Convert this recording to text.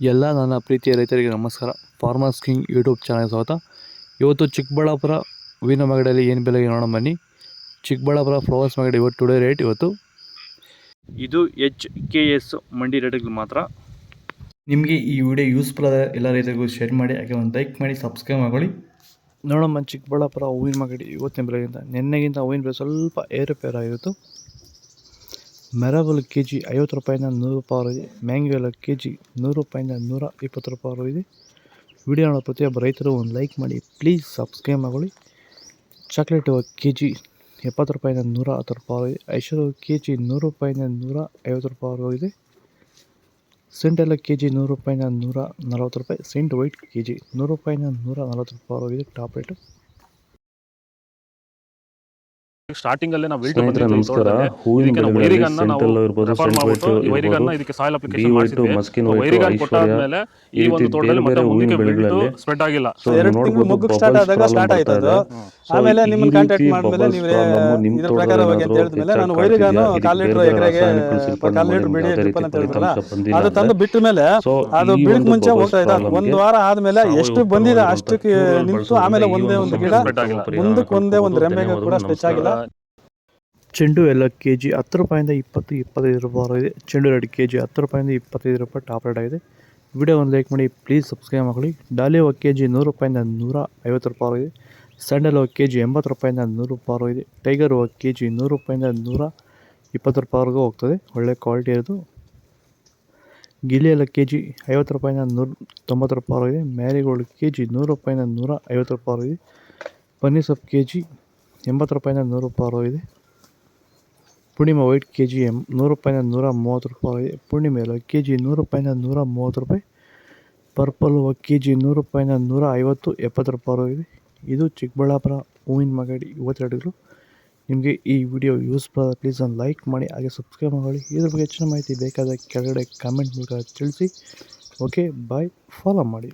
ಎಲ್ಲ ನನ್ನ ಪ್ರೀತಿಯ ರೈತರಿಗೆ ನಮಸ್ಕಾರ. ಫಾರ್ಮರ್ಸ್ ಕಿಂಗ್ ಯೂಟ್ಯೂಬ್ ಚಾನಲ್ ಸ್ವಾಗತ. ಇವತ್ತು ಚಿಕ್ಕಬಳ್ಳಾಪುರ ಹೂವಿನ ಮಾಗಡಿಯಲ್ಲಿ ಏನು ಬೆಲೆಗೆ ನೋಡೋಣ ಬನ್ನಿ. ಚಿಕ್ಕಬಳ್ಳಾಪುರ ಫ್ಲವರ್ಸ್ ಮಾಗಡಿ ಇವತ್ತು ಟುಡೇ ರೇಟ್ ಇವತ್ತು ಇದು HKS ಮಂಡಿ ರೇಟ್ಗಳು ಮಾತ್ರ. ನಿಮಗೆ ಈ ವಿಡಿಯೋ ಯೂಸ್ಫುಲ್ ಆದ ಎಲ್ಲ ರೈತರಿಗೂ ಶೇರ್ ಮಾಡಿ, ಹಾಗೆ ಒಂದು ಲೈಕ್ ಮಾಡಿ, ಸಬ್ಸ್ಕ್ರೈಬ್ ಮಾಡ್ಕೊಳ್ಳಿ. ನೋಡಮ್ಮ, ಚಿಕ್ಕಬಳ್ಳಾಪುರ ಹೂವಿನ ಮಾಗಡಿ ಇವತ್ತಿನ ಬೆಲೆಗಿಂತ ನಿನ್ನೆಗಿಂತ ಹೂವಿನ ಬೆಲೆ ಸ್ವಲ್ಪ ಏರುಪೇರಾಗಿತ್ತು. ಮೆರಬಲ್ ಕೆ ಜಿ 50 ರೂಪಾಯಿಂದ 100 ರೂಪಾಯಿ ಇದೆ. ಮ್ಯಾಂಗೋ ಎಲ್ಲ ಕೆ ಜಿ 100 ರೂಪಾಯಿಂದ 120 ರೂಪಾಯಿ ಇದೆ. ವಿಡಿಯೋ ನೋಡೋ ಪ್ರತಿಯೊಬ್ಬ ರೈತರು ಒಂದು ಲೈಕ್ ಮಾಡಿ, ಪ್ಲೀಸ್ ಸಬ್ಸ್ಕ್ರೈಬ್ ಮಾಡ್ಕೊಳ್ಳಿ. ಚಾಕ್ಲೇಟು ಕೆ ಜಿ 70 ರೂಪಾಯಿಂದ 110 ರೂಪಾಯಿ ಇದೆ. ಐಶ್ವರ್ಯ ಕೆ ಜಿ 100 ರೂಪಾಯಿಂದ 150 ರೂಪಾಯಿ ಇದೆ. ಸೆಂಟ್ ಎಲ್ಲ ಕೆ ಜಿ 100 ರೂಪಾಯಿಂದ 140 ರೂಪಾಯಿ. ಸೆಂಟ್ ವೈಟ್ ಕೆ ಜಿ 100 ರೂಪಾಯಿಂದ 140 ರೂಪಾಯಿ ಇದೆ ಟಾಪ್ ರೇಟು. ಸ್ಟಾರ್ಟಿಂಗ್ ಅಲ್ಲೇ ನಾವು ಸ್ನೇಹಿತರೆ ನಮಸ್ಕಾರ. ಹೂವಿನ ಬೆಳೆಗಳಲ್ಲಿ ಸೆಂಟ್ರಲ್ ಇರ್ಬೋದು, ಸೆಂಟ್ ವೈಟ್ ಇರ್ಬೋದು, ಇದಕ್ಕೆ ಸಾಯಿಲ್ ಬಿ ಅಪ್ಲಿಕೇಶನ್ ವೈಟ್, ಮಸ್ಕಿನ್ ವೈಟ್, ಐಶ್ವರ್ಯ, ಈ ರೀತಿ ಬೇರೆ ಬೇರೆ ಹೂವಿನ ಬೆಳೆಗಳಲ್ಲಿ ಸ್ಪ್ರೆಡ್ ಆಗಿಲ್ಲ. ಸೊ ನೋಡಬಹುದು ಬಬಲ್ಸ್ ಪ್ರಾಬ್ಲಮ್ ಬರ್ತಾ ಇದೆ. ಆಮೇಲೆ ನಿಮ್ಮನ್ನ ಕಾಂಟ್ಯಾಕ್ಟ್ ಈ ಮಾಡಿದ್ಮೇಲೆ ಬಬಲ್ಸ್ ನೀವು ಪ್ರಾಬ್ಲಮ್ ನಿಮ್ಮ ಇದ್ರ ಪ್ರಕಾರ ಬಗ್ಗೆ ಅಂತ ಹೇಳಿದ್ಮೇಲೆ ನಾನು ವೈರಿಗಾನು 1/4 ಲೀಟರ್ ಎಕರೆಗೆ 1/4 ಲೀಟರ್ ಬಿಡಿ ಡ್ರಿಪ್ ಅಂತ ಹೇಳಿದ್ರಲ್ಲ, ಅದು ತಂದು ಬಿಟ್ಟ ಮೇಲೆ ಅದು ಬಿಡಕ್ ಮುಂಚೆ ಹೋಗ್ತಾ ಇದೆ. ಒಂದು ವಾರ ಆದ್ಮೇಲೆ ಎಷ್ಟು ಬಂದಿದೆ ಅಷ್ಟಕ್ಕೆ ನಿಂತು ಆಮೇಲೆ ಒಂದೇ ಒಂದು ಗಿಡ ಮುಂದಕ್ಕೆ ಒಂದೇ ಒಂದು ರೆಂಬೆಗೆ ಕೂಡ ಸ್ಟೆಚ್ ಆಗಿಲ್ಲ. ಚೆಂಡು ಎಲ್ಲ ಕೆ ಜಿ 10 ರೂಪಾಯಿಂದ 20-25 ರೂಪಾಯಿ ಇದೆ. ಚೆಂಡು ರೇಟ್ ಕೆ ಜಿ 10 ರೂಪಾಯಿಂದ 25 ರೂಪಾಯಿ ಟಾಪ್ ರೇಟ್ ಆಗಿದೆ. ವಿಡಿಯೋ ಒಂದು ಲೈಕ್ ಮಾಡಿ, ಪ್ಲೀಸ್ ಸಬ್ಸ್ಕ್ರೈಬ್ ಮಾಡ್ಕೊಳ್ಳಿ. ಡಾಲಿ ಹೂವು ಕೆ ಜಿ 100 ರೂಪಾಯಿಂದ 150 ರೂಪಾಯಿ ಇದೆ. ಸ್ಯಾಂಡಲ್ ಹೂವು ಕೆ ಜಿ 80 ರೂಪಾಯಿಂದ 100 ರೂಪಾಯಿ ಇದೆ. ಟೈಗರ್ ಹೂವು ಕೆ ಜಿ 100 ರೂಪಾಯಿಂದ 120 ರೂಪಾಯಿವರೆಗೂ ಹೋಗ್ತದೆ, ಒಳ್ಳೆ ಕ್ವಾಲಿಟಿ ಇರೋದು. ಗಿಲಿ ಎಲ್ಲ ಕೆ ಜಿ 50 ರೂಪಾಯಿಂದ 190 ರೂಪಾಯಿ ಇದೆ. ಮ್ಯಾರಿಗೋಲ್ಡ್ ಕೆ ಜಿ 100 ರೂಪಾಯಿಂದ 150 ರೂಪಾಯಿ ಇದೆ. ಪನ್ನೀರ್ ಸೊಪ್ಪು ಕೆ ಜಿ 80 ರೂಪಾಯಿಂದ 100 ರೂಪಾಯಿ ಇದೆ. ಪೂರ್ಣಿಮಾ ವೈಟ್ ಕೆ ಜಿ 100 ರೂಪಾಯಿಂದ 130 ರೂಪಾಯಿ ಇದೆ. ಪೂರ್ಣಿಮೆ ಎಲ್ಲ ಕೆ ಜಿ 100 ರೂಪಾಯಿಂದ 130 ರೂಪಾಯಿ. ಪರ್ಪಲ್ ಹೂವು ಕೆ ಜಿ 100 ರೂಪಾಯಿಂದ 150-70 ರೂಪಾಯಿ ಇದೆ. ಇದು ಚಿಕ್ಕಬಳ್ಳಾಪುರ ಹೂವಿನ ಮಾಗಡಿ ಇವತ್ತು ರೇಟ್ಗಳು. ನಿಮಗೆ ಈ ವಿಡಿಯೋ ಯೂಸ್ಫುಲ್ ಆದ ಪ್ಲೀಸ್ ಒಂದು ಲೈಕ್ ಮಾಡಿ, ಹಾಗೆ ಸಬ್ಸ್ಕ್ರೈಬ್ ಮಾಡಿ. ಇದ್ರ ಬಗ್ಗೆ ಹೆಚ್ಚಿನ ಮಾಹಿತಿ ಬೇಕಾದ ಕೆಳಗಡೆ ಕಾಮೆಂಟ್ ಮೂಲಕ ತಿಳಿಸಿ. ಓಕೆ ಬಾಯ್, ಫಾಲೋ ಮಾಡಿ.